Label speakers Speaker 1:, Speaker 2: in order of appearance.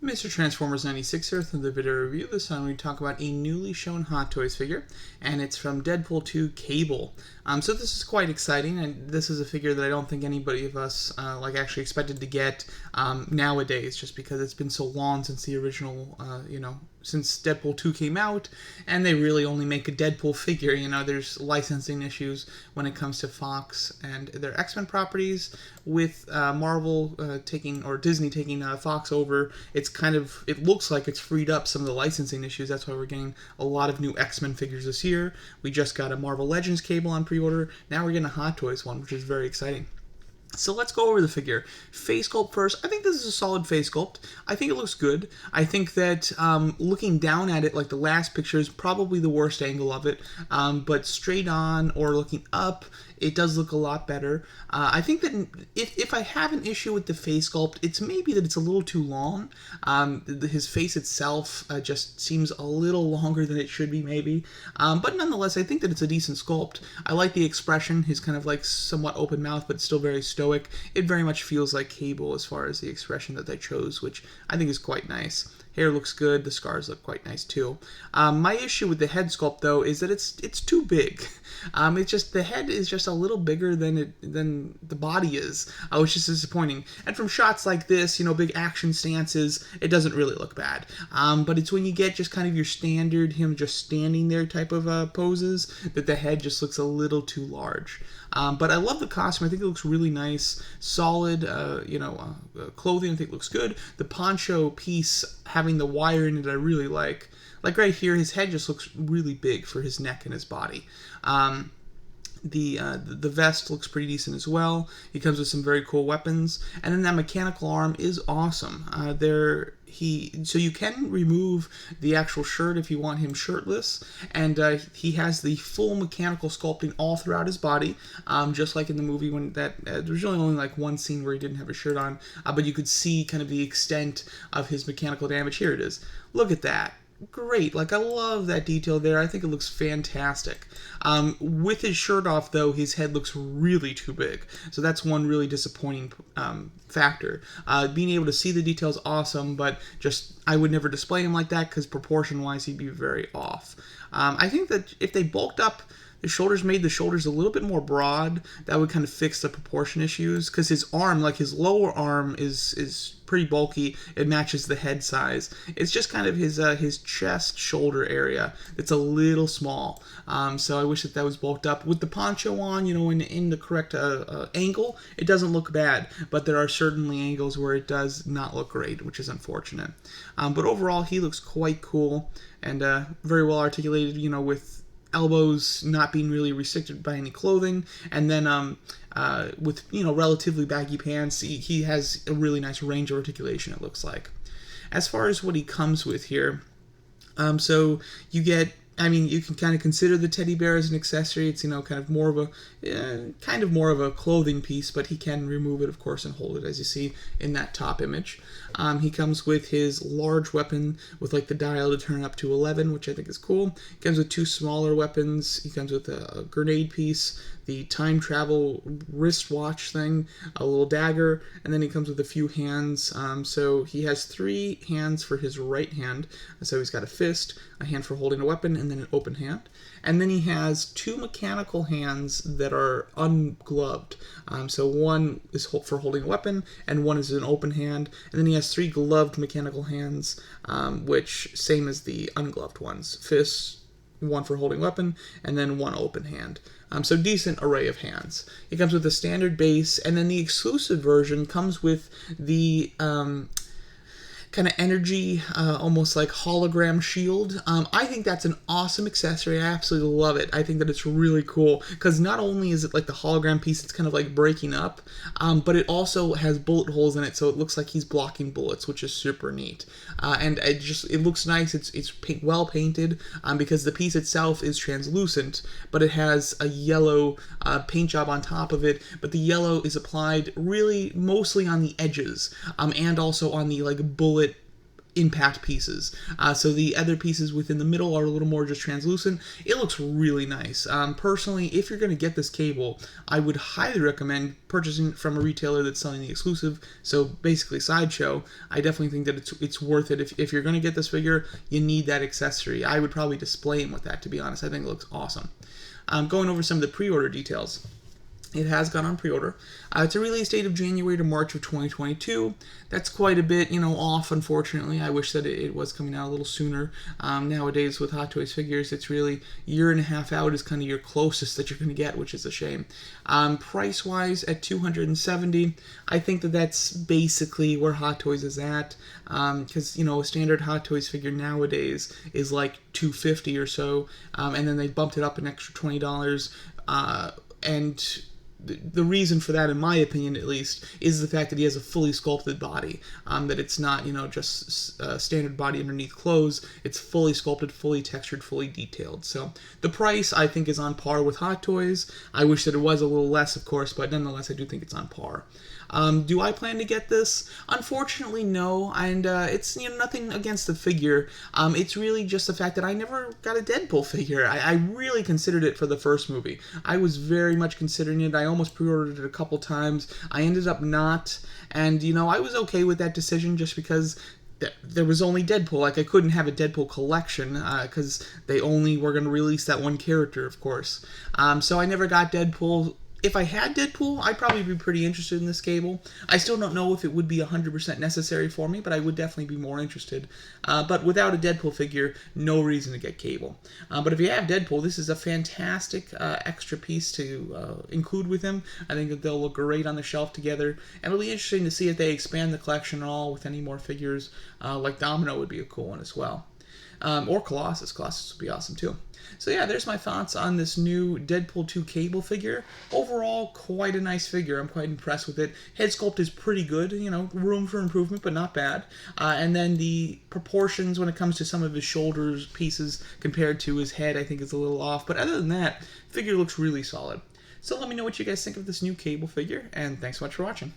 Speaker 1: Mr. Transformers 96 here with the video review. This time we talk about a newly shown Hot Toys figure, and it's from Deadpool 2 Cable. So this is quite exciting, and this is a figure that I don't think anybody of us actually expected to get nowadays, just because it's been so long since the original, since Deadpool 2 came out, and they really only make a Deadpool figure. There's licensing issues when it comes to Fox and their X-Men properties. With Marvel Disney taking Fox over, it looks like it's freed up some of the licensing issues. That's why we're getting a lot of new X-Men figures this year. We just got a Marvel Legends Cable on pre-order. Now we're getting a Hot Toys one, which is very exciting. So let's go over the figure. Face sculpt first. I think this is a solid face sculpt. I think it looks good. I think that looking down at it, like the last picture, is probably the worst angle of it. But straight on or looking up, it does look a lot better. I think that if I have an issue with the face sculpt, it's maybe that it's a little too long. His face itself just seems a little longer than it should be, maybe. But nonetheless, I think that it's a decent sculpt. I like the expression. His kind of like somewhat open mouth, but still very stoic. It very much feels like Cable as far as the expression that they chose, which I think is quite nice. Hair looks good. The scars look quite nice too. My issue with the head sculpt, though, is that it's too big. It's just the head is just a little bigger than the body is, which is disappointing. And from shots like this, big action stances, it doesn't really look bad. But it's when you get just kind of your standard him just standing there type of poses that the head just looks a little too large. But I love the costume. I think it looks really nice. Solid, clothing I think looks good. The poncho piece having the wire in it I really like. Like right here, his head just looks really big for his neck and his body. The vest looks pretty decent as well. He comes with some very cool weapons, and then that mechanical arm is awesome. So you can remove the actual shirt if you want him shirtless, and he has the full mechanical sculpting all throughout his body, just like in the movie when there's really only like one scene where he didn't have a shirt on, but you could see kind of the extent of his mechanical damage. Here it is. Look at that. Great. I love that detail there. I think it looks fantastic. With his shirt off, though, his head looks really too big. So that's one really disappointing factor. Being able to see the detail is awesome, but I would never display him like that because proportion-wise, he'd be very off. I think that if they bulked up the shoulders, made the shoulders a little bit more broad, that would kind of fix the proportion issues, because his arm, his lower arm is pretty bulky. It matches the head size. It's just kind of his chest shoulder area that's a little small. So I wish that was bulked up. With the poncho on, in the correct angle, it doesn't look bad, but there are certainly angles where it does not look great, which is unfortunate. But overall, he looks quite cool and very well articulated, with elbows not being really restricted by any clothing, and then with relatively baggy pants, he has a really nice range of articulation, it looks like. As far as what he comes with here, so you get, you can kind of consider the teddy bear as an accessory. It's kind of more of a clothing piece, but he can remove it, of course, and hold it, as you see in that top image. He comes with his large weapon with the dial to turn up to 11, which I think is cool. He comes with two smaller weapons. He comes with a grenade piece, the time travel wristwatch thing, a little dagger, and then he comes with a few hands. So he has 3 hands for his right hand. So he's got a fist, a hand for holding a weapon, and then an open hand. And then he has 2 mechanical hands that are ungloved. So one is for holding a weapon, and one is an open hand. And then he has 3 gloved mechanical hands, which same as the ungloved ones. Fists, one for holding weapon, and then one open hand. So decent array of hands. It comes with a standard base, and then the exclusive version comes with the kind of energy, almost like hologram shield. I think that's an awesome accessory. I absolutely love it. I think that it's really cool, because not only is it like the hologram piece, it's kind of like breaking up, but it also has bullet holes in it, so it looks like he's blocking bullets, which is super neat. And it looks nice. It's well painted, because the piece itself is translucent, but it has a yellow paint job on top of it, but the yellow is applied really mostly on the edges, and also on the bullet impact pieces. So the other pieces within the middle are a little more just translucent. It looks really nice. Personally, if you're going to get this cable, I would highly recommend purchasing it from a retailer that's selling the exclusive, so basically Sideshow. I definitely think that it's worth it. If you're going to get this figure, you need that accessory. I would probably display him with that, to be honest. I think it looks awesome. Going over some of the pre-order details. It has gone on pre-order. It's a release date of January to March of 2022. That's quite a bit, off, unfortunately. I wish that it was coming out a little sooner. Nowadays, with Hot Toys figures, it's really a year and a half out is kind of your closest that you're going to get, which is a shame. Price-wise, at $270, I think that that's basically where Hot Toys is at. Because, a standard Hot Toys figure nowadays is like $250 or so. And then they bumped it up an extra $20. And the reason for that, in my opinion at least, is the fact that he has a fully sculpted body. That it's not, just a standard body underneath clothes. It's fully sculpted, fully textured, fully detailed. So the price, I think, is on par with Hot Toys. I wish that it was a little less, of course, but nonetheless, I do think it's on par. Do I plan to get this? Unfortunately, no, and it's nothing against the figure. It's really just the fact that I never got a Deadpool figure. I really considered it for the first movie. I was very much considering it. I almost pre-ordered it a couple times. I ended up not, and I was okay with that decision just because there was only Deadpool. Like, I couldn't have a Deadpool collection because they only were going to release that one character, of course. So I never got Deadpool. If I had Deadpool, I'd probably be pretty interested in this cable. I still don't know if it would be 100% necessary for me, but I would definitely be more interested. But without a Deadpool figure, no reason to get cable. But if you have Deadpool, this is a fantastic extra piece to include with him. I think that they'll look great on the shelf together. And it'll be interesting to see if they expand the collection at all with any more figures. Like Domino would be a cool one as well. Or Colossus. Colossus would be awesome too. So yeah, there's my thoughts on this new Deadpool 2 cable figure. Overall, quite a nice figure. I'm quite impressed with it. Head sculpt is pretty good, room for improvement, but not bad. And then the proportions when it comes to some of his shoulders pieces compared to his head, I think is a little off. But other than that, figure looks really solid. So let me know what you guys think of this new cable figure, and thanks so much for watching.